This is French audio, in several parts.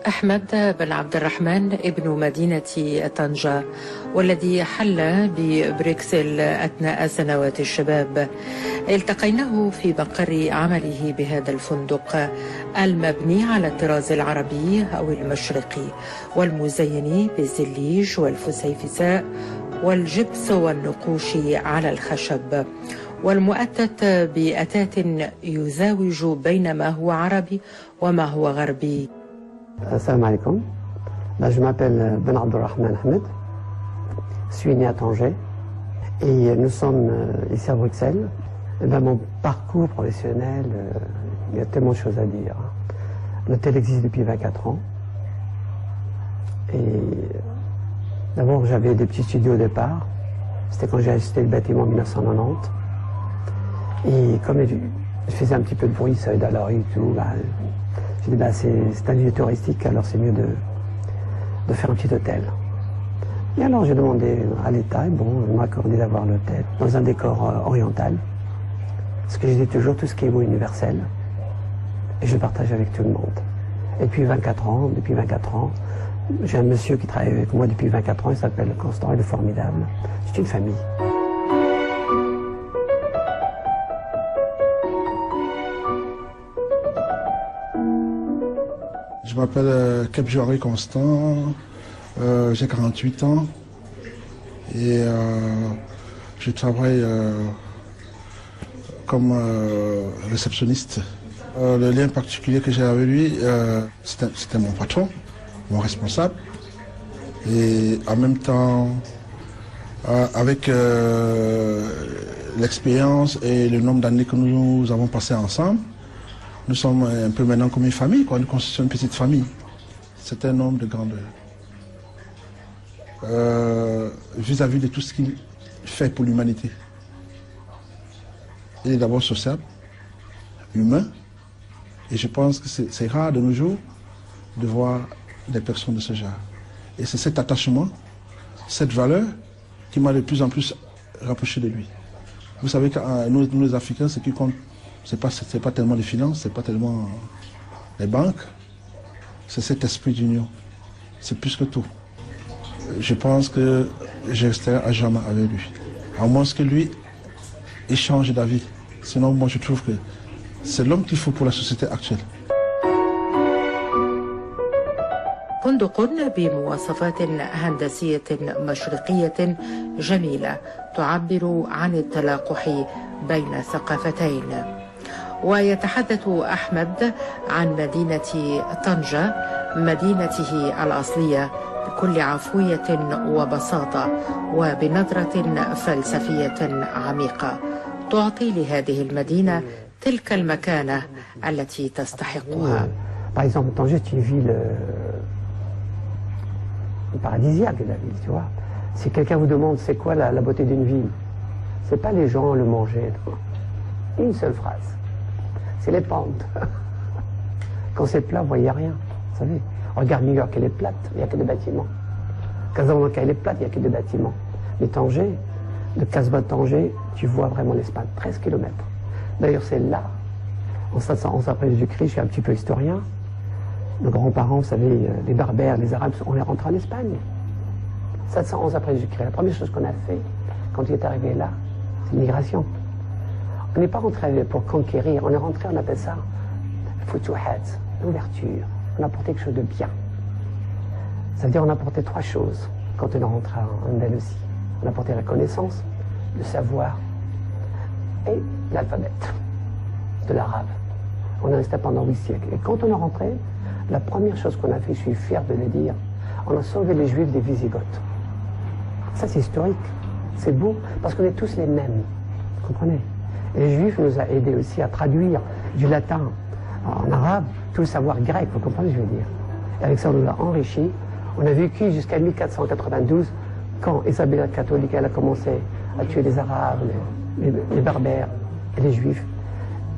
أحمد بن عبد الرحمن ابن مدينة طنجة، والذي حل ببريكسل أثناء سنوات الشباب. التقيناه في مقر عمله بهذا الفندق المبني على الطراز العربي أو المشرقي، والمزين بالزليج والفسيفساء والجبس والنقوش على الخشب، والمؤتت بأتات يزاوج بين ما هو عربي وما هو غربي. Salam alaikum. Je m'appelle Ben Abdelrahman Ahmed. Je suis né à Tanger et nous sommes ici à Bruxelles. Mon parcours professionnel, il y a tellement de choses à dire. L'hôtel existe depuis 24 ans. Et d'abord, j'avais des petits studios au départ. C'était quand j'ai acheté le bâtiment en 1990. Et comme je faisais un petit peu de bruit, ça dans la rue et tout, j'ai dit, c'est un lieu touristique, alors c'est mieux de faire un petit hôtel. Et alors j'ai demandé à l'État, et bon, il m'a accordé d'avoir l'hôtel dans un décor oriental. Parce que je dis toujours, tout ce qui est mot universel, et je le partage avec tout le monde. Et depuis 24 ans, j'ai un monsieur qui travaille avec moi depuis 24 ans, il s'appelle Constant, il est formidable. C'est une famille. Je m'appelle Kebjouari Constant, j'ai 48 ans et je travaille comme réceptionniste. Le lien particulier que j'ai avec lui, c'était mon patron, mon responsable. Et en même temps, avec l'expérience et le nombre d'années que nous avons passé ensemble, nous sommes un peu maintenant comme une famille, quoi. Nous constituons une petite famille. C'est un homme de grandeur. Vis-à-vis de tout ce qu'il fait pour l'humanité. Il est d'abord sociable, humain, et je pense que c'est rare de nos jours de voir des personnes de ce genre. Et c'est cet attachement, cette valeur qui m'a de plus en plus rapproché de lui. Vous savez que nous les Africains, ce qui compte, c'est pas tellement les finances, c'est pas tellement les banques, c'est cet esprit d'union. C'est plus que tout. Je pense que je resterai à jamais avec lui. À moins que lui, il change d'avis. Sinon, moi, je trouve que c'est l'homme qu'il faut pour la société actuelle. فندق بمواصفات هندسية مشرقية جميلة تعبر عن التلاقح بين ثقافتين. ويتحدث أحمد عن مدينة طنجة، مدينته الأصلية، بكل عفوية وبساطة وبنظرة فلسفية عميقة تعطي لهذه المدينة تلك المكانة التي تستحقها. Par exemple, Tanger, c'est une ville paradisiaque, la ville, tu vois. Si quelqu'un vous demande c'est quoi la beauté d'une ville, c'est pas les gens, le manger. Une seule phrase. C'est les pentes. Quand c'est plat, vous voyez rien. Vous savez, regarde New York, elle est plate, il n'y a que des bâtiments. Casablanca, elle est plate, il n'y a que des bâtiments. Mais Tanger, de Casbah de Tanger, tu vois vraiment l'espace, 13 km. D'ailleurs, c'est là, en 711 après Jésus-Christ, je suis un petit peu historien. Nos grands-parents, vous savez, les Berbères, les Arabes, on est rentrés en Espagne. 711 après Jésus-Christ. La première chose qu'on a fait, quand il est arrivé là, c'est l'immigration. On n'est pas rentré pour conquérir, on est rentré, on appelle ça Futuhat, l'ouverture. On a apporté quelque chose de bien. Ça veut dire qu'on a apporté trois choses quand on est rentré en Andalousie. On a apporté la connaissance, le savoir et l'alphabet de l'arabe. On est resté pendant 8 siècles. Et quand on est rentré, la première chose qu'on a fait, je suis fier de le dire, on a sauvé les Juifs des Visigoths. Ça, c'est historique. C'est beau, parce qu'on est tous les mêmes. Vous comprenez? Et les Juifs nous a aidés aussi à traduire du latin en arabe tout le savoir grec. Vous comprenez ce que je veux dire? Et avec ça, on nous a enrichi. On a vécu jusqu'à 1492, quand Isabelle la catholique, elle a commencé à tuer les Arabes, les Berbères et les Juifs.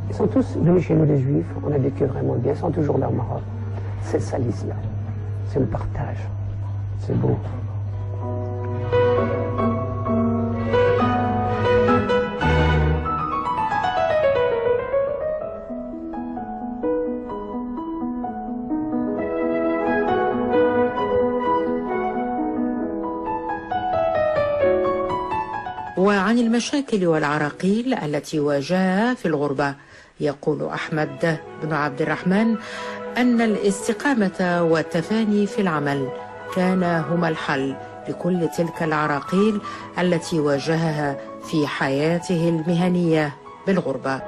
Ils sont tous venus chez nous, les Juifs. On a vécu vraiment bien. Ils sont toujours là au Maroc. C'est ça l'islam. C'est le partage. C'est beau. وعن المشاكل والعراقيل التي واجهها في الغربة يقول أحمد بن عبد الرحمن أن الاستقامة والتفاني في العمل كان هما الحل لكل تلك العراقيل التي واجهها في حياته المهنية بالغربة.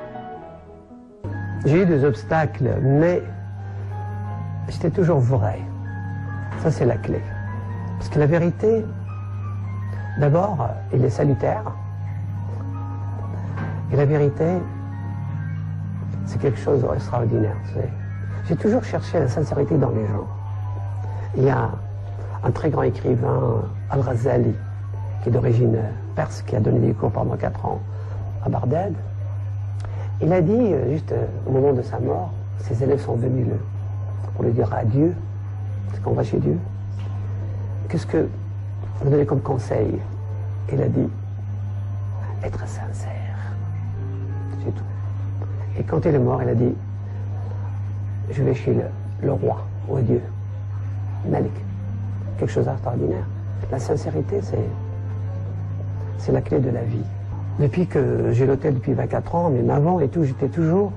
J'ai eu des obstacles, mais j'étais toujours vrai. Ça, c'est la clé. Parce que la vérité, d'abord, elle est salutaire. Et la vérité, c'est quelque chose d'extraordinaire. J'ai toujours cherché la sincérité dans les gens. Il y a un très grand écrivain, Al-Ghazali, qui est d'origine perse, qui a donné des cours pendant 4 ans à Bagdad. Il a dit, juste au moment de sa mort, ses élèves sont venus pour lui dire adieu, parce qu'on va chez Dieu. Qu'est-ce que vous donnez comme conseil? Il a dit, être sincère, c'est tout. Et quand il est mort, il a dit, je vais chez le roi, ou Dieu, Malik. Quelque chose d'extraordinaire. La sincérité, c'est la clé de la vie. Depuis que j'ai l'hôtel depuis 24 ans, même avant et tout, j'étais toujours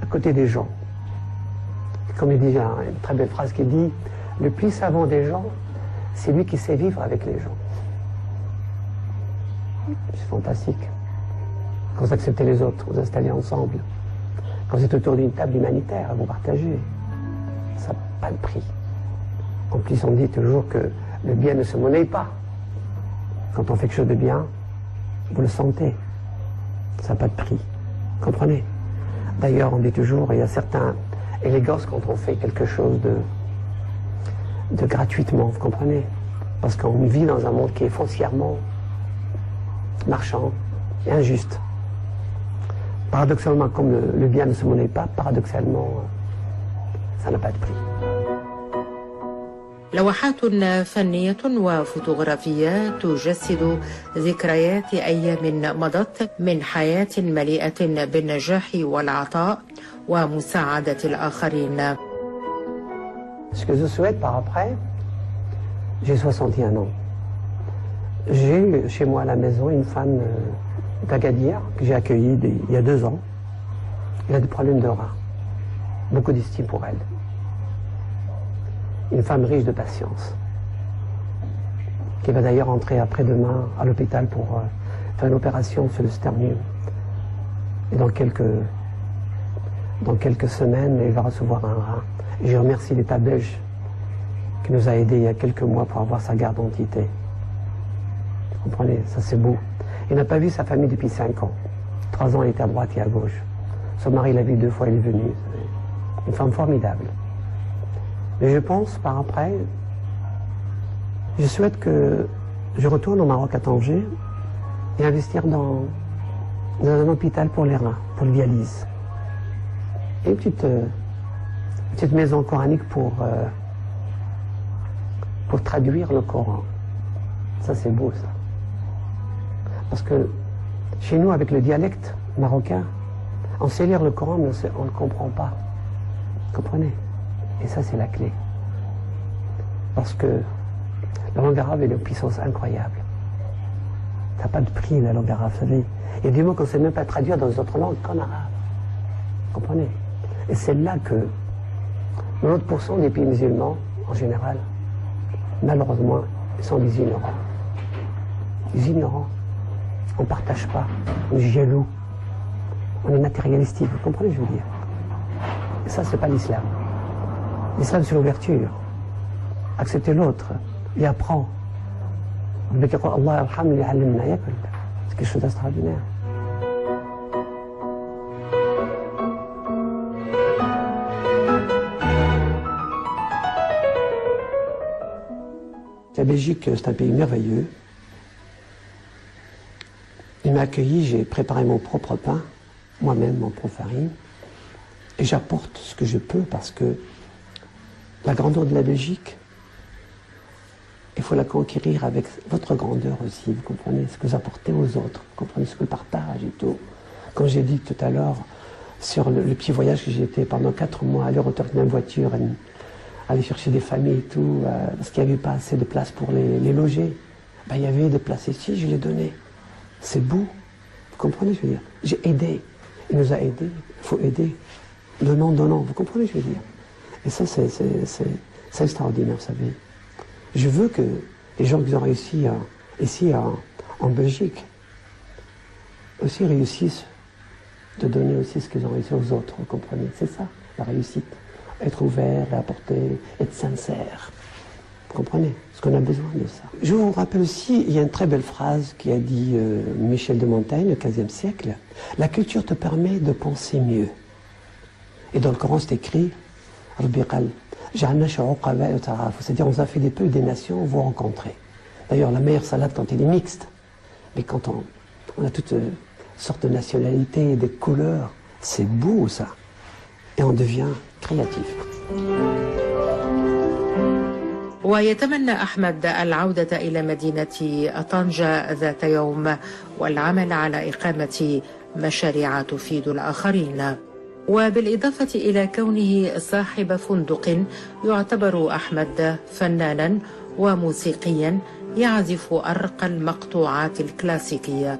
à côté des gens. Comme il dit, il y a une très belle phrase qui dit, le plus savant des gens, c'est lui qui sait vivre avec les gens. C'est fantastique. Quand vous acceptez les autres, vous installez ensemble. Quand vous êtes autour d'une table humanitaire, vous partagez. Ça n'a pas de prix. En plus, on dit toujours que le bien ne se monnaie pas. Quand on fait quelque chose de bien, vous le sentez. Ça n'a pas de prix. Comprenez? D'ailleurs, on dit toujours, il y a certains élégances quand on fait quelque chose de gratuitement, vous comprenez? Parce qu'on vit dans un monde qui est foncièrement marchand et injuste. Paradoxalement, comme le bien ne se monnaie pas, paradoxalement, ça n'a pas de prix. لوحات فنية وفوتوغرافيات تجسد ذكريات أيام مضت من حياة مليئة بالنجاح والعطاء ومساعدة الآخرين. Ce que je souhaite par après, j'ai 61 ans. J'ai chez moi à la maison une femme d'Agadir que j'ai accueillie il y a 2 ans. Elle a des problèmes de rein. Beaucoup d'estime pour elle. Une femme riche de patience, qui va d'ailleurs entrer après-demain à l'hôpital pour faire une opération sur le sternum. Et dans quelques semaines, elle va recevoir un rein. Et je remercie l'État belge qui nous a aidés il y a quelques mois pour avoir sa garde d'identité. Vous comprenez, ça c'est beau. Il n'a pas vu sa famille depuis 5 ans. 3 ans, elle était à droite et à gauche. Son mari l'a vu 2 fois, il est venu. Une femme formidable. Mais je pense, par après, je souhaite que je retourne au Maroc à Tanger et investir dans un hôpital pour les reins, pour le dialyse. Et une petite maison coranique pour traduire le Coran. Ça, c'est beau, ça. Parce que chez nous, avec le dialecte marocain, on sait lire le Coran, mais on ne le comprend pas. Vous comprenez? Et ça, c'est la clé. Parce que la langue arabe est d'une puissance incroyable. Ça n'a pas de prix, la langue arabe, vous savez. Il y a des mots qu'on ne sait même pas traduire dans d'autres langues qu'en arabe. Vous comprenez? Et c'est là que 90% des pays musulmans, en général, malheureusement, sont des ignorants. Des ignorants. On ne partage pas. On est jaloux. On est matérialistique. Vous comprenez, je veux dire? Et ça, c'est pas l'islam. L'islam, c'est l'ouverture. Accepter l'autre. Il apprend. C'est quelque chose d'extraordinaire. La Belgique, c'est un pays merveilleux. Il m'a accueilli, j'ai préparé mon propre pain, moi-même, mon propre farine. Et j'apporte ce que je peux parce que la grandeur de la Belgique, il faut la conquérir avec votre grandeur aussi, vous comprenez, ce que vous apportez aux autres, vous comprenez ce que le partage et tout. Comme j'ai dit tout à l'heure, sur le petit voyage que j'ai été pendant 4 mois, aller-retour dans une voiture, aller chercher des familles et tout, parce qu'il n'y avait pas assez de place pour les loger. Ben, il y avait des places ici, je les donnais. C'est beau. Vous comprenez, je veux dire. J'ai aidé. Il nous a aidés. Il faut aider. Donnant, donnant. Vous comprenez, je veux dire. Et ça, c'est extraordinaire, vous savez. Je veux que les gens qui ont réussi ici en Belgique aussi réussissent de donner aussi ce qu'ils ont réussi aux autres, vous comprenez. C'est ça, la réussite. Être ouvert, apporter, être sincère. Vous comprenez? Parce qu'on a besoin de ça. Je vous rappelle aussi, il y a une très belle phrase qui a dit Michel de Montaigne, au XVe siècle. La culture te permet de penser mieux. Et dans le Coran, c'est écrit, c'est-à-dire on a fait des peuples, des nations, vous rencontrez. D'ailleurs, la meilleure salade quand elle est mixte. Mais quand on a toutes sortes de nationalités, des couleurs, c'est beau ça. Et on devient créatif. ويتمنى أحمد العودة إلى مدينة طنجة ذات يوم والعمل على إقامة مشاريع تفيد الآخرين. وبالإضافة إلى كونه صاحب فندق، يعتبر أحمد فنانا وموسيقيا يعزف أرقى المقطوعات الكلاسيكية.